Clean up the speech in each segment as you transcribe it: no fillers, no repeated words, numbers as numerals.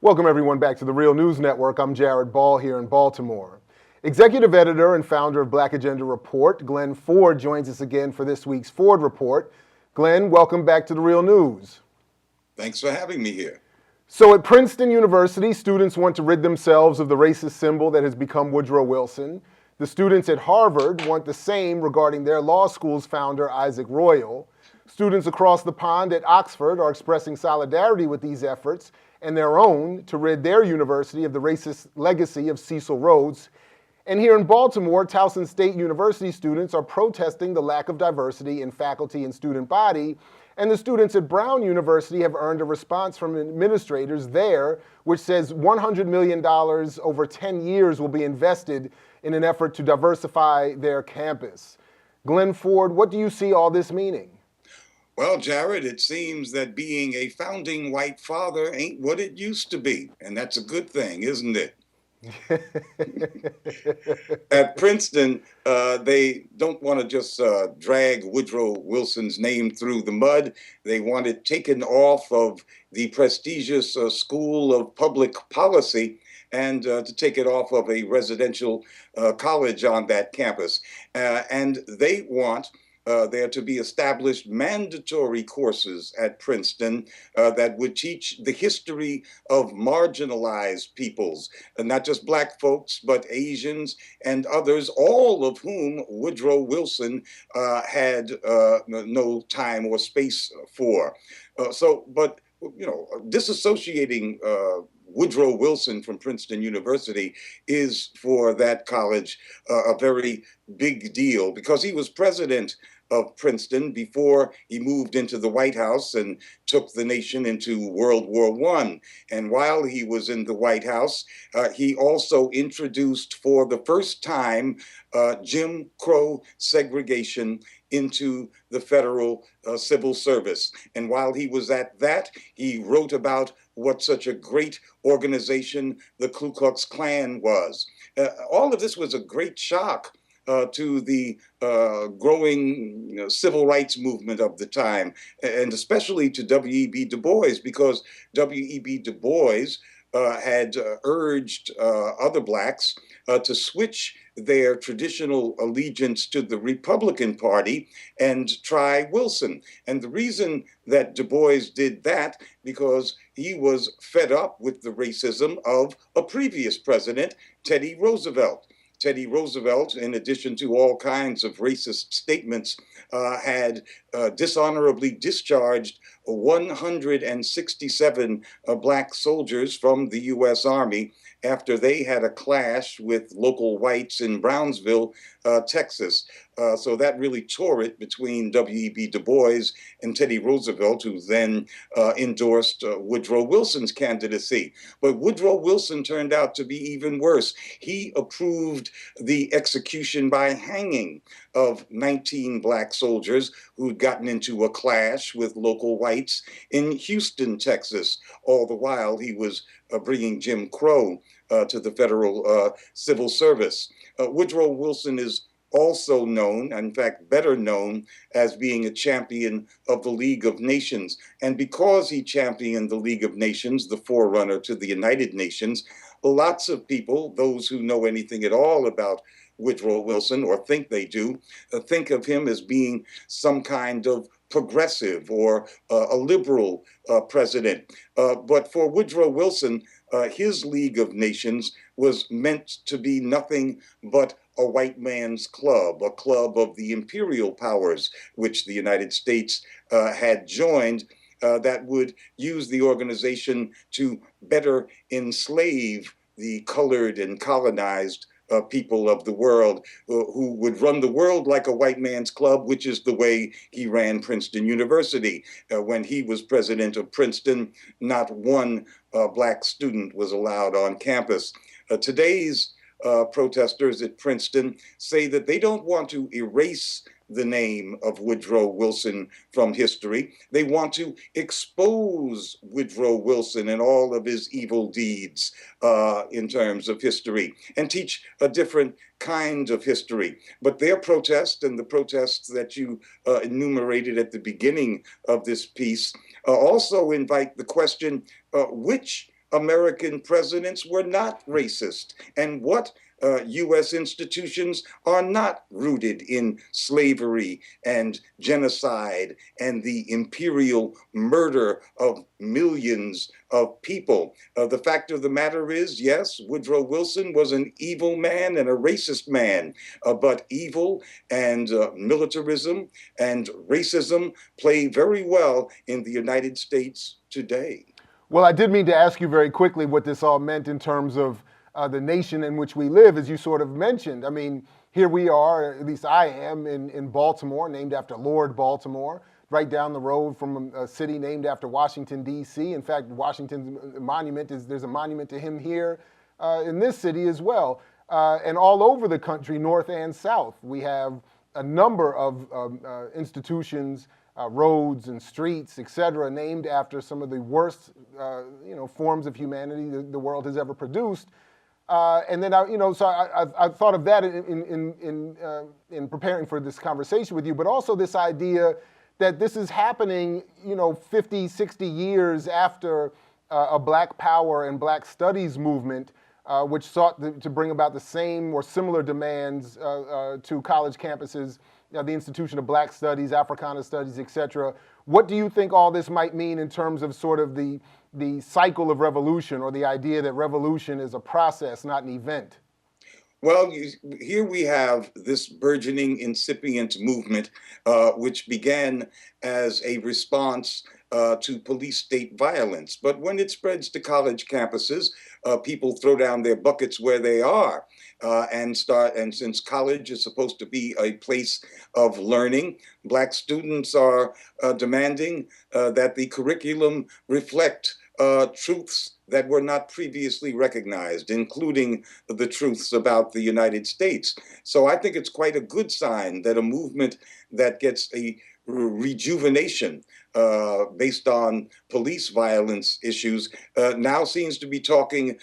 Welcome everyone back to the Real News Network. I'm Jared Ball here in Baltimore. Executive editor and founder of Black Agenda Report, Glen Ford, joins us again for this week's Ford Report. Glen, welcome back to the Real News. Thanks for having me here. So at Princeton University, students want to rid themselves of the racist symbol that has become Woodrow Wilson. The students at Harvard want the same regarding their law school's founder, Isaac Royall. Students across the pond at Oxford are expressing solidarity with these efforts and their own to rid their university of the racist legacy of Cecil Rhodes. And here in Baltimore, Towson State University students are protesting the lack of diversity in faculty and student body. And the students at Brown University have earned a response from administrators there, which says $100 million over 10 years will be invested in an effort to diversify their campus. Glen Ford, what do you see all this meaning? Well, Jared, it seems that being a founding white father ain't what it used to be. And that's a good thing, isn't it? At Princeton, they don't want to just drag Woodrow Wilson's name through the mud. They want it taken off of the prestigious School of Public Policy and to take it off of a residential college on that campus. And they want there to be established mandatory courses at Princeton that would teach the history of marginalized peoples, and not just Black folks, but Asians and others, all of whom Woodrow Wilson had no time or space for. But disassociating Woodrow Wilson from Princeton University is for that college a very big deal because he was president of Princeton before he moved into the White House and took the nation into World War I. And while he was in the White House, he also introduced for the first time Jim Crow segregation into the federal civil service. And while he was at that, he wrote about what such a great organization the Ku Klux Klan was. All of this was a great shock to the growing civil rights movement of the time, and especially to W.E.B. Du Bois, because W.E.B. Du Bois had urged other Blacks to switch their traditional allegiance to the Republican Party and try Wilson. And the reason that Du Bois did that, because he was fed up with the racism of a previous president, Teddy Roosevelt. Teddy Roosevelt, in addition to all kinds of racist statements, had dishonorably discharged 167 Black soldiers from the U.S. Army after they had a clash with local whites in Brownsville, Texas. So that really tore it between W.E.B. Du Bois and Teddy Roosevelt, who then endorsed Woodrow Wilson's candidacy. But Woodrow Wilson turned out to be even worse. He approved the execution by hanging of 19 Black soldiers who'd gotten into a clash with local whites in Houston, Texas. All the while he was bringing Jim Crow to the federal civil service. Woodrow Wilson is also known, in fact, better known, as being a champion of the League of Nations. And because he championed the League of Nations, the forerunner to the United Nations, lots of people, those who know anything at all about Woodrow Wilson, or think they do, think of him as being some kind of progressive or a liberal president. But for Woodrow Wilson, his League of Nations was meant to be nothing but a white man's club, a club of the imperial powers, which the United States had joined, that would use the organization to better enslave the colored and colonized people of the world, who would run the world like a white man's club, which is the way he ran Princeton University. When he was president of Princeton, not one Black student was allowed on campus. Today's protesters at Princeton say that they don't want to erase the name of Woodrow Wilson from history. They want to expose Woodrow Wilson and all of his evil deeds in terms of history and teach a different kind of history. But their protest and the protests that you enumerated at the beginning of this piece also invite the question, which American presidents were not racist, and what U.S. institutions are not rooted in slavery and genocide and the imperial murder of millions of people. The fact of the matter is, yes, Woodrow Wilson was an evil man and a racist man, but evil and militarism and racism play very well in the United States today. Well, I did mean to ask you very quickly what this all meant in terms of the nation in which we live, as you sort of mentioned. I mean, here we are, at least I am, in Baltimore, named after Lord Baltimore, right down the road from a city named after Washington, D.C. In fact, Washington's monument there's a monument to him here in this city as well. And all over the country, north and south, we have a number of institutions, roads and streets, et cetera, named after some of the worst, forms of humanity the world has ever produced. And then, I thought of that in preparing for this conversation with you, but also this idea that this is happening, 50, 60 years after a Black Power and Black Studies movement, which sought to bring about the same or similar demands to college campuses, the institution of Black Studies, Africana Studies, et cetera. What do you think all this might mean in terms of sort of the cycle of revolution, or the idea that revolution is a process, not an event? Well, here we have this burgeoning incipient movement, which began as a response to police state violence. But when it spreads to college campuses, people throw down their buckets where they are and start. And since college is supposed to be a place of learning, Black students are demanding that the curriculum reflect truths that were not previously recognized, including the truths about the United States. So I think it's quite a good sign that a movement that gets a rejuvenation based on police violence issues now seems to be talking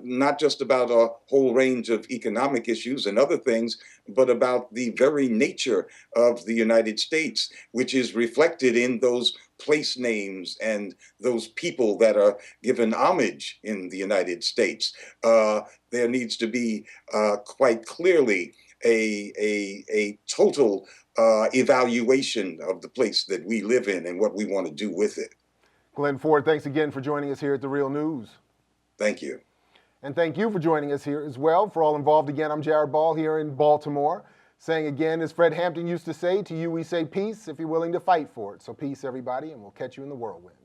not just about a whole range of economic issues and other things, but about the very nature of the United States, which is reflected in those place names and those people that are given homage in the United States. There needs to be quite clearly a total evaluation of the place that we live in and what we want to do with it. Glen Ford, thanks again for joining us here at The Real News. Thank you. And thank you for joining us here as well. For all involved, again, I'm Jared Ball here in Baltimore, saying again, as Fred Hampton used to say, to you we say peace if you're willing to fight for it. So peace, everybody, and we'll catch you in the whirlwind.